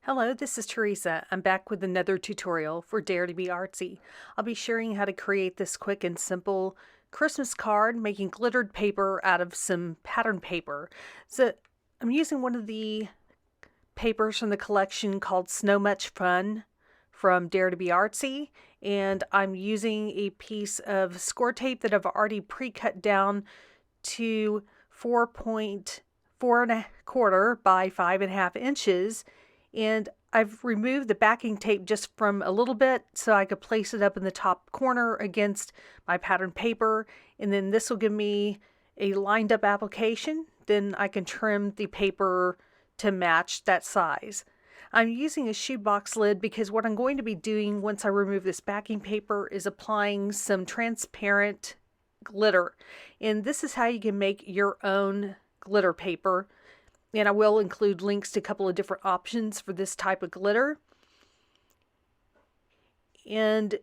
Hello, this is Teresa. I'm back with another tutorial for Dare to be Artsy. I'll be sharing how to create this quick and simple Christmas card making glittered paper out of some pattern paper. So I'm using one of the papers from the collection called Snow Much Fun from Dare to be Artsy, and I'm using a piece of score tape that I've already pre-cut down to 4.4 and a quarter by 5.5 inches. And I've removed the backing tape just from a little bit so I could place it up in the top corner against my pattern paper. And then this will give me a lined up application. Then I can trim the paper to match that size. I'm using a shoebox lid because what I'm going to be doing once I remove this backing paper is applying some transparent glitter. And this is how you can make your own glitter paper. And I will include links to a couple of different options for this type of glitter. And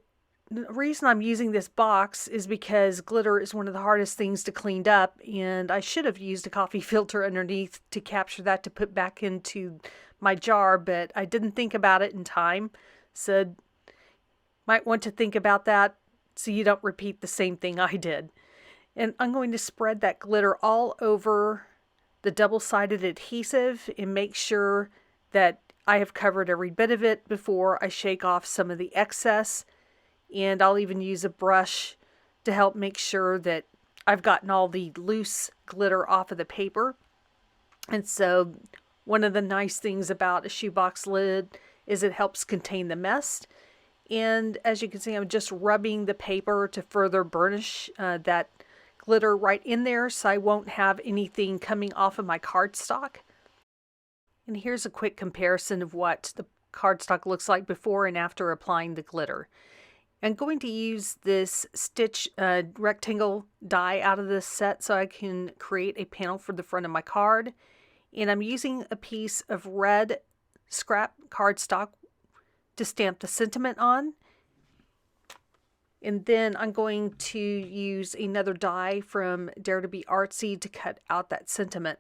the reason I'm using this box is because glitter is one of the hardest things to clean up, and I should have used a coffee filter underneath to capture that to put back into my jar, but I didn't think about it in time. So might want to think about that so you don't repeat the same thing I did. And I'm going to spread that glitter all over the double-sided adhesive and make sure that I have covered every bit of it before I shake off some of the excess. And I'll even use a brush to help make sure that I've gotten all the loose glitter off of the paper. And so one of the nice things about a shoebox lid is it helps contain the mess. And as you can see, I'm just rubbing the paper to further burnish that glitter right in there so I won't have anything coming off of my cardstock. And here's a quick comparison of what the cardstock looks like before and after applying the glitter. I'm going to use this stitch rectangle die out of this set so I can create a panel for the front of my card. And I'm using a piece of red scrap cardstock to stamp the sentiment on. And then I'm going to use another die from Dare to be Artsy to cut out that sentiment.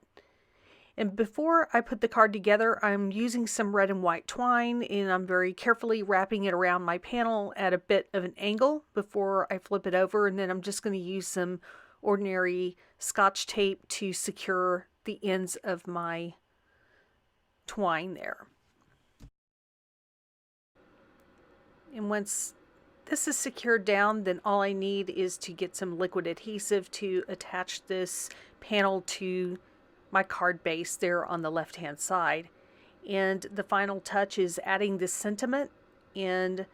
And before I put the card together, I'm using some red and white twine, and I'm very carefully wrapping it around my panel at a bit of an angle before I flip it over. And then I'm just going to use some ordinary Scotch tape to secure the ends of my twine there. And once this is secured down, then all I need is to get some liquid adhesive to attach this panel to my card base there on the left hand side. And the final touch is adding this sentiment, and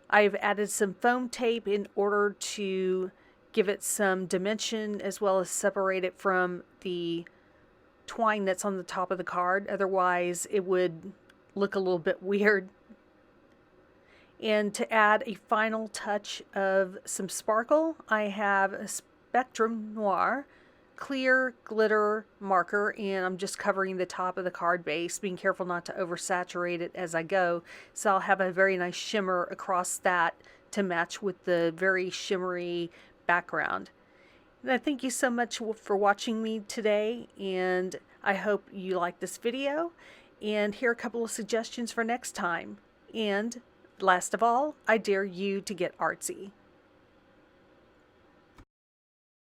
I've added some foam tape in order to give it some dimension as well as separate it from the twine that's on the top of the card. Otherwise it would look a little bit weird. And to add a final touch of some sparkle, I have a Spectrum Noir clear glitter marker, and I'm just covering the top of the card base, being careful not to oversaturate it as I go. So I'll have a very nice shimmer across that to match with the very shimmery background. And I thank you so much for watching me today, and I hope you like this video. And here are a couple of suggestions for next time. And last of all, I dare you to get artsy.